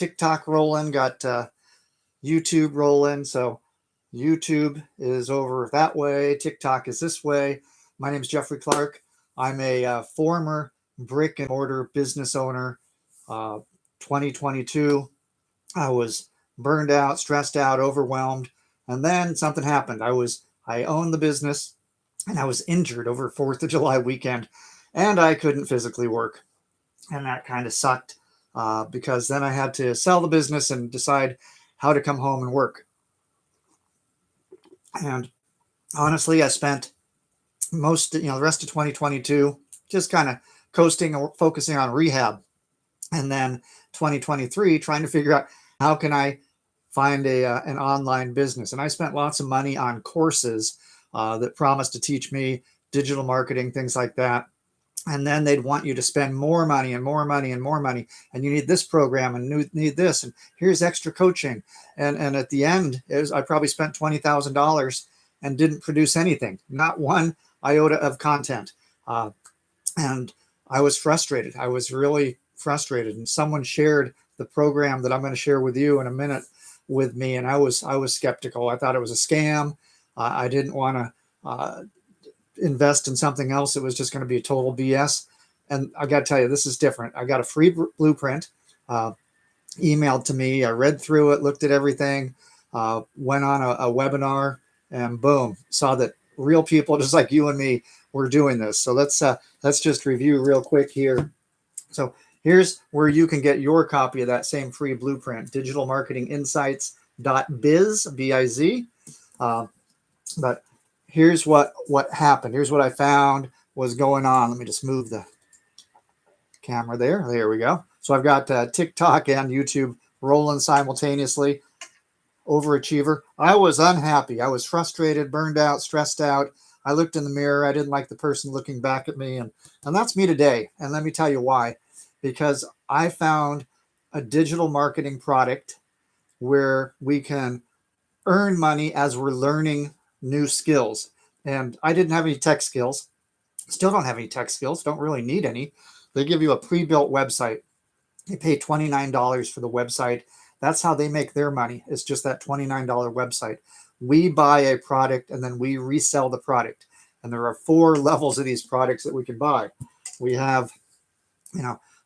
TikTok rolling, got YouTube rolling. So YouTube is over that way. TikTok is this way. My name is Jeffrey Clark. I'm a former brick and mortar business owner. 2022, I was burned out, stressed out, overwhelmed, and then something happened. I owned the business, and I was injured over 4th of July weekend, and I couldn't physically work, and that kind of sucked because then I had to sell the business and decide how to come home and work. And honestly, I spent the rest of 2022 just kind of coasting or focusing on rehab, and then 2023 trying to figure out how can I find an online business. And I spent lots of money on courses that promised to teach me digital marketing, things like that. And then they'd want you to spend more money and more money and more money. And you need this program and need this. And here's extra coaching. And at the end, I probably spent $20,000 and didn't produce anything, not one iota of content. And I was frustrated. I was really frustrated. And someone shared the program that I'm going to share with you in a minute with me. And I was skeptical. I thought it was a scam. I didn't want to invest in something else. It was just going to be a total BS. And I got to tell you, this is different. I got a free blueprint emailed to me. I read through it, looked at everything, went on a webinar, and boom, saw that real people just like you and me were doing this. So let's just review real quick here. So here's where you can get your copy of that same free blueprint, digitalmarketinginsights.biz, B-I-Z. But here's what happened. Here's what I found was going on. Let me just move the camera there. There we go. So I've got TikTok and YouTube rolling simultaneously. Overachiever. I was unhappy. I was frustrated, burned out, stressed out. I looked in the mirror. I didn't like the person looking back at me. And that's me today. And let me tell you why. Because I found a digital marketing product where we can earn money as we're learning new skills. And I didn't have any tech skills. Still don't have any tech skills. Don't really need any. They give you a pre-built website. You pay $29 for the website. That's how they make their money. It's just that $29 website. We buy a product and then we resell the product. And there are 4 levels of these products that we can buy. We have,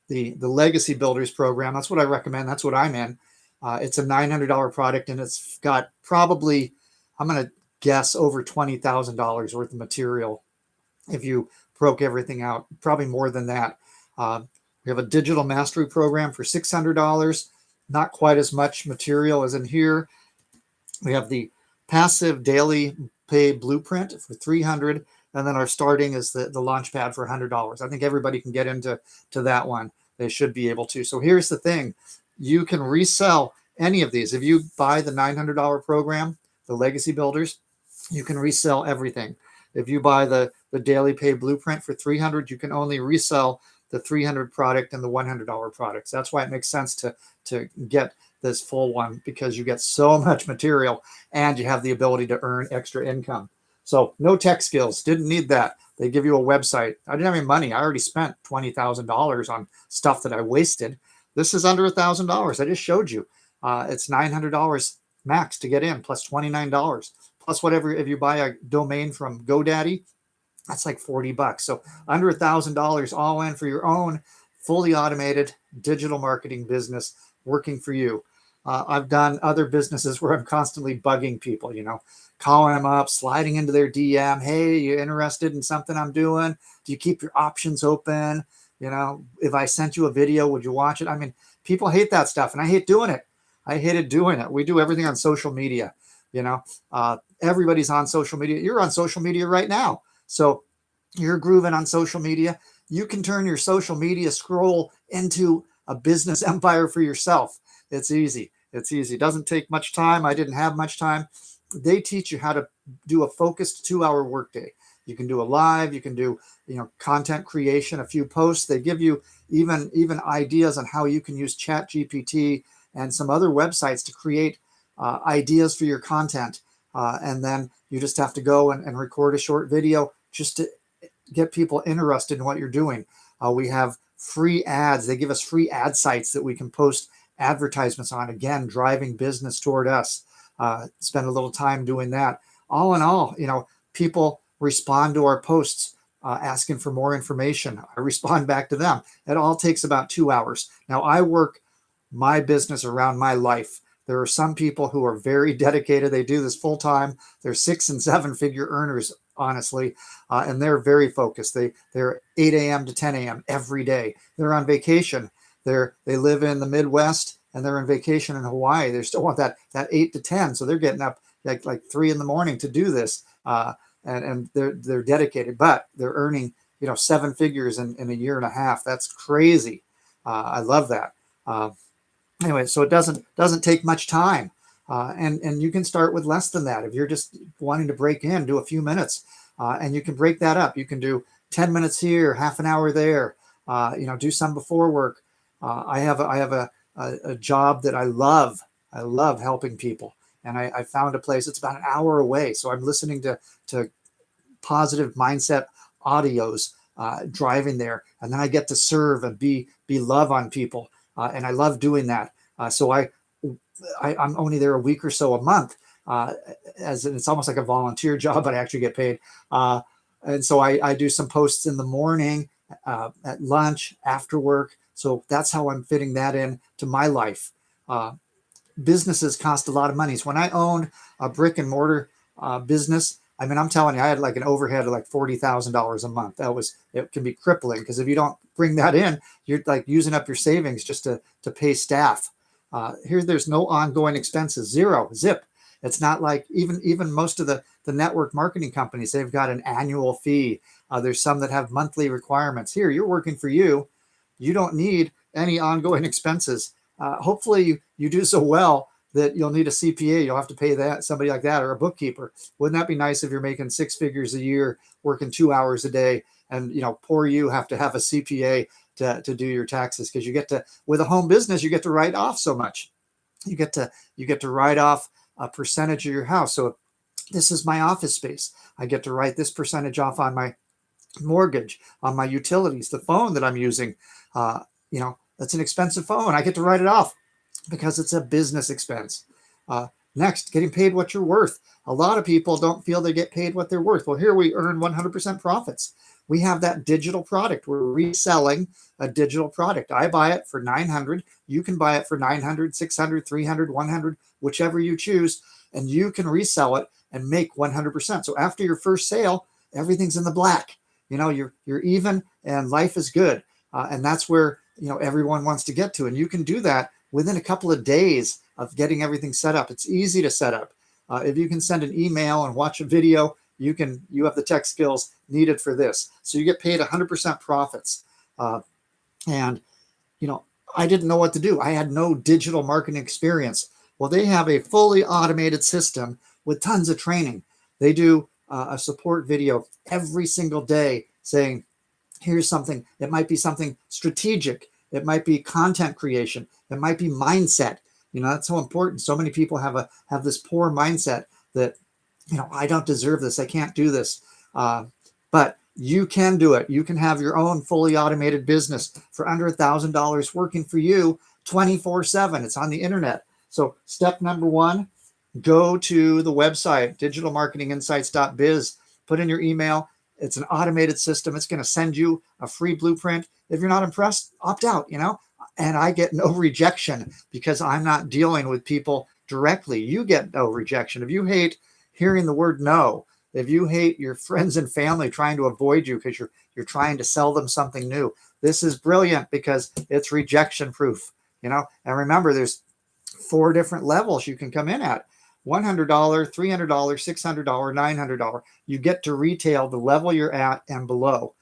the Legacy Builders program. That's what I recommend. That's what I'm in. It's a $900 product, and it's got probably, I'm going to guess, over $20,000 worth of material. If you broke everything out, probably more than that. We have a digital mastery program for $600. Not quite as much material as in here. We have the passive daily pay blueprint for $300. And then our starting is the Launchpad for $100. I think everybody can get into that one. They should be able to. So here's the thing. You can resell any of these. If you buy the $900 program, the Legacy Builders, you can resell everything. If you buy the daily pay blueprint for $300, you can only resell the $300 product and the $100 products. That's why it makes sense to get this full one, because you get so much material and you have the ability to earn extra income. So no tech skills, didn't need that. They give you a website. I didn't have any money. I already spent $20,000 on stuff that I wasted. This is under $1,000. I just showed you. It's $900 max to get in, plus $29, plus whatever. If you buy a domain from GoDaddy, that's like $40. So under $1,000 all in for your own fully automated digital marketing business working for you. I've done other businesses where I'm constantly bugging people, calling them up, sliding into their DM. Hey, you interested in something I'm doing? Do you keep your options open? If I sent you a video, would you watch it? I mean, people hate that stuff, and I hate doing it. I hated doing it. We do everything on social media. Everybody's on social media. You're on social media right now. So you're grooving on social media. You can turn your social media scroll into a business empire for yourself. It's easy. It's easy. It doesn't take much time. I didn't have much time. They teach you how to do a focused 2-hour workday. You can do a live, you can do, content creation, a few posts. They give you even ideas on how you can use ChatGPT and some other websites to create ideas for your content. And then you just have to go and record a short video just to get people interested in what you're doing. We have free ads. They give us free ad sites that we can post advertisements on, again, driving business toward us. Spend a little time doing that. All in all, people respond to our posts asking for more information. I respond back to them. It all takes about 2 hours. Now, I work my business around my life. There are some people who are very dedicated. They do this full time. They're 6 and 7 figure earners, honestly, and they're very focused. They're 8 a.m. to 10 a.m. every day. They're on vacation. They live in the Midwest and they're on vacation in Hawaii. They still want that 8 to 10. So they're getting up like 3 in the morning to do this. And they're dedicated, but they're earning, 7 figures in a year and a half. That's crazy. I love that. Anyway, so it doesn't take much time. And you can start with less than that. If you're just wanting to break in, do a few minutes, and you can break that up. You can do 10 minutes here, half an hour there, do some before work. I have a job that I love. I love helping people. And I found a place, it's about an hour away. So I'm listening to positive mindset audios driving there. And then I get to serve and be love on people. And I love doing that. So I'm only there a week or so a month. It's almost like a volunteer job, but I actually get paid. And so I do some posts in the morning, at lunch, after work. So that's how I'm fitting that in to my life. Businesses cost a lot of money. So when I owned a brick and mortar business, I mean, I'm telling you, I had like an overhead of like $40,000 a month. It can be crippling because if you don't bring that in, you're like using up your savings just to pay staff. Here, there's no ongoing expenses, zero, zip. It's not like even most of the network marketing companies, they've got an annual fee. There's some that have monthly requirements. Here, you're working for you. You don't need any ongoing expenses. Hopefully you do so well that you'll need a CPA. You'll have to pay somebody like that, or a bookkeeper. Wouldn't that be nice if you're making 6 figures a year, working 2 hours a day, and poor you have to have a CPA to do your taxes, because you get to, with a home business, you get to write off so much. You get to write off a percentage of your house. So if this is my office space, I get to write this percentage off on my mortgage, on my utilities, the phone that I'm using. That's an expensive phone. I get to write it off because it's a business expense. Next, getting paid what you're worth. A lot of people don't feel they get paid what they're worth. Well, here we earn 100% profits. We have that digital product. We're reselling a digital product. I buy it for $900. You can buy it for $900, $600, $300, $100, whichever you choose, and you can resell it and make 100%. So after your first sale, everything's in the black. You're even, and life is good. And that's where everyone wants to get to. And you can do that within a couple of days of getting everything set up. It's easy to set up. If you can send an email and watch a video, you have the tech skills needed for this. So you get paid 100% profits. And I didn't know what to do. I had no digital marketing experience. Well, they have a fully automated system with tons of training. They do a support video every single day saying, here's something. It might be something strategic. It might be content creation. It might be mindset. That's so important. So many people have this poor mindset that, I don't deserve this. I can't do this. But you can do it. You can have your own fully automated business for under $1,000 working for you 24/7. It's on the internet. So step number 1, go to the website, digitalmarketinginsights.biz, put in your email. It's an automated system. It's going to send you a free blueprint. If you're not impressed, opt out, and I get no rejection because I'm not dealing with people directly. You get no rejection. If you hate hearing the word no, if you hate your friends and family trying to avoid you because you're trying to sell them something new, this is brilliant because it's rejection proof, And remember, there's 4 different levels you can come in at. $100, $300, $600, $900. You get to retail the level you're at and below.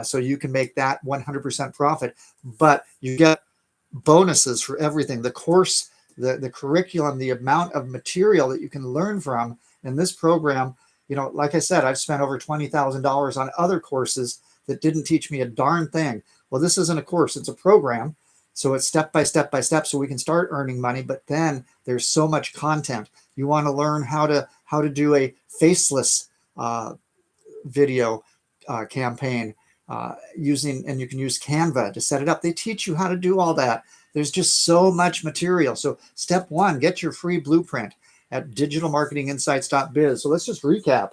So you can make that 100% profit, but you get bonuses for everything. The course, the curriculum, the amount of material that you can learn from in this program. Like I said, I've spent over $20,000 on other courses that didn't teach me a darn thing. Well, this isn't a course, it's a program. So it's step by step by step, so we can start earning money. But then there's so much content. You want to learn how to do a faceless video campaign and you can use Canva to set it up. They teach you how to do all that. There's just so much material. So step one, get your free blueprint at digitalmarketinginsights.biz. So let's just recap.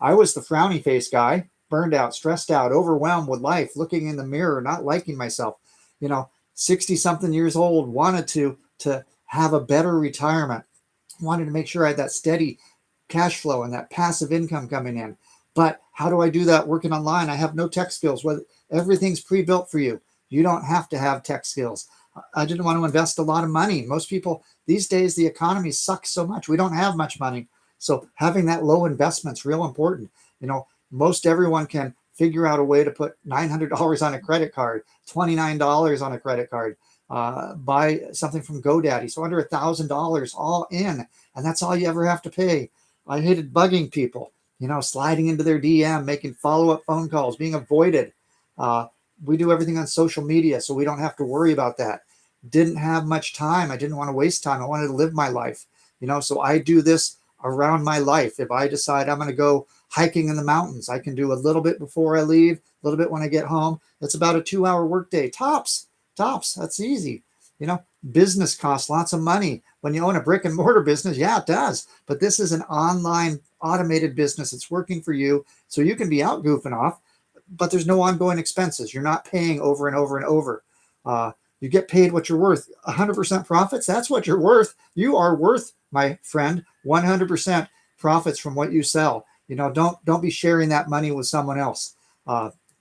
I was the frowny face guy, burned out, stressed out, overwhelmed with life, looking in the mirror, not liking myself. 60 something years old, wanted to have a better retirement, wanted to make sure I had that steady cash flow and that passive income coming in. But how do I do that working online? I have no tech skills. Everything's pre-built for you. You don't have to have tech skills. I didn't want to invest a lot of money. Most people these days, the economy sucks so much. We don't have much money. So having that low investment's real important. Most everyone can figure out a way to put $900 on a credit card, $29 on a credit card, buy something from GoDaddy. So under $1,000 all in, and that's all you ever have to pay. I hated bugging people, sliding into their DM, making follow-up phone calls, being avoided. We do everything on social media, so we don't have to worry about that. Didn't have much time. I didn't want to waste time. I wanted to live my life, so I do this around my life. If I decide I'm going to go hiking in the mountains, I can do a little bit before I leave, a little bit when I get home. It's about a 2-hour workday. Tops. That's easy. Business costs lots of money. When you own a brick and mortar business, yeah, it does. But this is an online automated business. It's working for you. So you can be out goofing off, but there's no ongoing expenses. You're not paying over and over and over. You get paid what you're worth. 100% profits, that's what you're worth. You are worth, my friend, 100% profits from what you sell. Don't be sharing that money with someone else.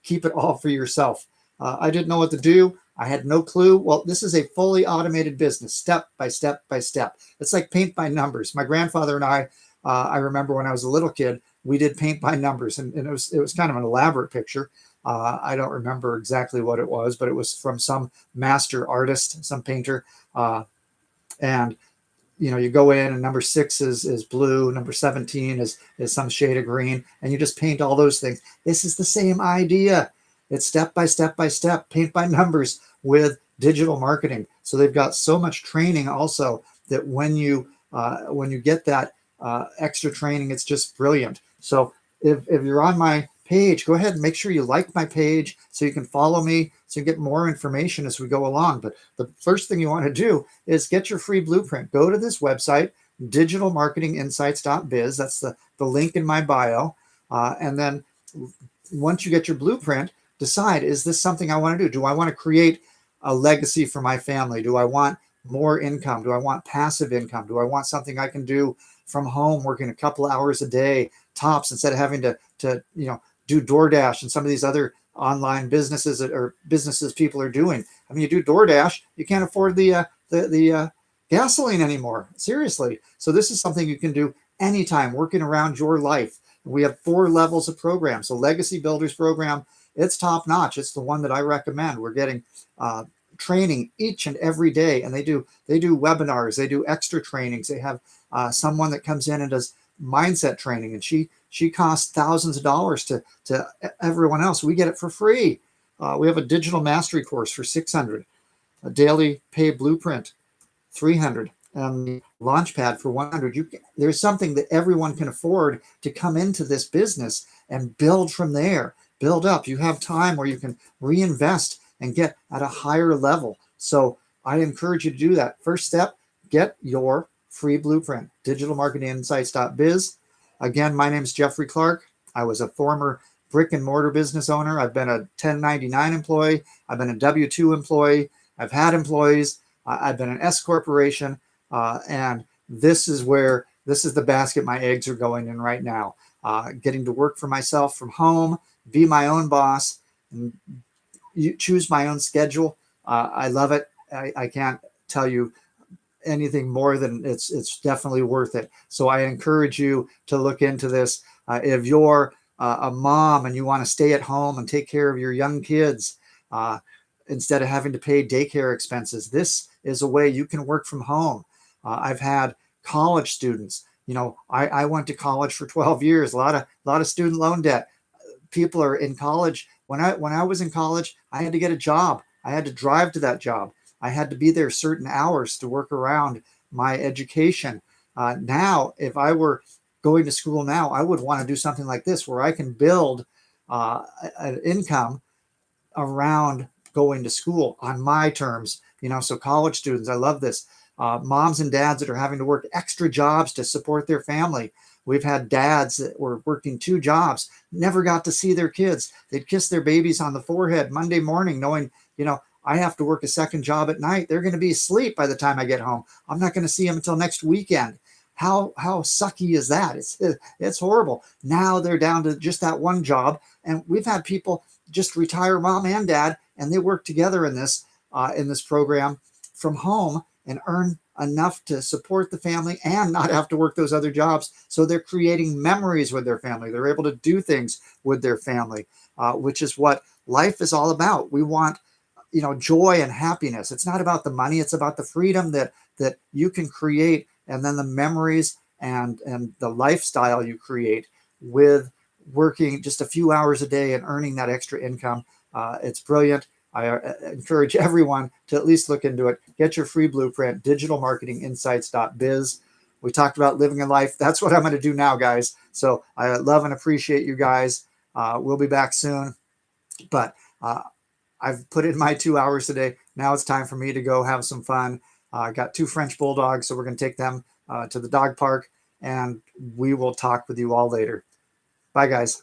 Keep it all for yourself. I didn't know what to do. I had no clue. Well, this is a fully automated business, step by step by step. It's like paint by numbers. My grandfather and I remember when I was a little kid, we did paint by numbers, and it was kind of an elaborate picture. I don't remember exactly what it was, but it was from some master artist, some painter. And you go in, and number 6 is blue, number 17 is some shade of green, and you just paint all those things. This is the same idea. It's step by step by step, paint by numbers with digital marketing. So they've got so much training also that when you get that extra training, it's just brilliant. So if you're on my page, go ahead and make sure you like my page so you can follow me, so you get more information as we go along. But the first thing you want to do is get your free blueprint. Go to this website, digitalmarketinginsights.biz. That's the link in my bio. And then once you get your blueprint, decide, is this something I want to do? Do I want to create a legacy for my family? Do I want more income? Do I want passive income? Do I want something I can do from home, working a couple hours a day, tops, instead of having to do DoorDash and some of these other online businesses people are doing? I mean, you do DoorDash, you can't afford the gasoline anymore. Seriously. So this is something you can do anytime, working around your life. We have 4 levels of programs. So Legacy Builders program, it's top notch. It's the one that I recommend. We're getting training each and every day, and they do webinars, they do extra trainings. They have someone that comes in and does mindset training, and she costs thousands of dollars to everyone else. We get it for free. We have a digital mastery course for $600, a daily pay blueprint $300, and the Launchpad for $100. There's something that everyone can afford to come into this business and build from there. Build up. You have time where you can reinvest and get at a higher level. So I encourage you to do that. First step, get your free blueprint, digitalmarketinginsights.biz. Again, my name is Jeffrey Clark. I was a former brick and mortar business owner. I've been a 1099 employee. I've been a W-2 employee. I've had employees. I've been an S corporation. And this is the basket my eggs are going in right now. Getting to work for myself from home, be my own boss, and choose my own schedule. I love it. I can't tell you anything more than it's definitely worth it. So I encourage you to look into this. If you're a mom and you want to stay at home and take care of your young kids instead of having to pay daycare expenses, this is a way you can work from home. I've had college students. I went to college for 12 years. A lot of student loan debt. People are in college. When I was in college, I had to get a job. I had to drive to that job. I had to be there certain hours to work around my education. Now, if I were going to school now, I would want to do something like this, where I can build an income around going to school on my terms. So college students, I love this. Moms and dads that are having to work extra jobs to support their family. We've had dads that were working 2 jobs, never got to see their kids. They'd kiss their babies on the forehead Monday morning, knowing, I have to work a second job at night. They're going to be asleep by the time I get home. I'm not going to see them until next weekend. How sucky is that? It's horrible. Now they're down to just that one job, and we've had people just retire, mom and dad, and they work together in this program from home and earn enough to support the family and not have to work those other jobs. So they're creating memories with their family. They're able to do things with their family, which is what life is all about. We want, joy and happiness. It's not about the money. It's about the freedom that you can create, and then the memories and the lifestyle you create with working just a few hours a day and earning that extra income. It's brilliant. I encourage everyone to at least look into it. Get your free blueprint, digitalmarketinginsights.biz. We talked about living a life. That's what I'm going to do now, guys. So I love and appreciate you guys. We'll be back soon. But I've put in my 2 hours today. Now it's time for me to go have some fun. I got 2 French bulldogs, so we're going to take them to the dog park, and we will talk with you all later. Bye, guys.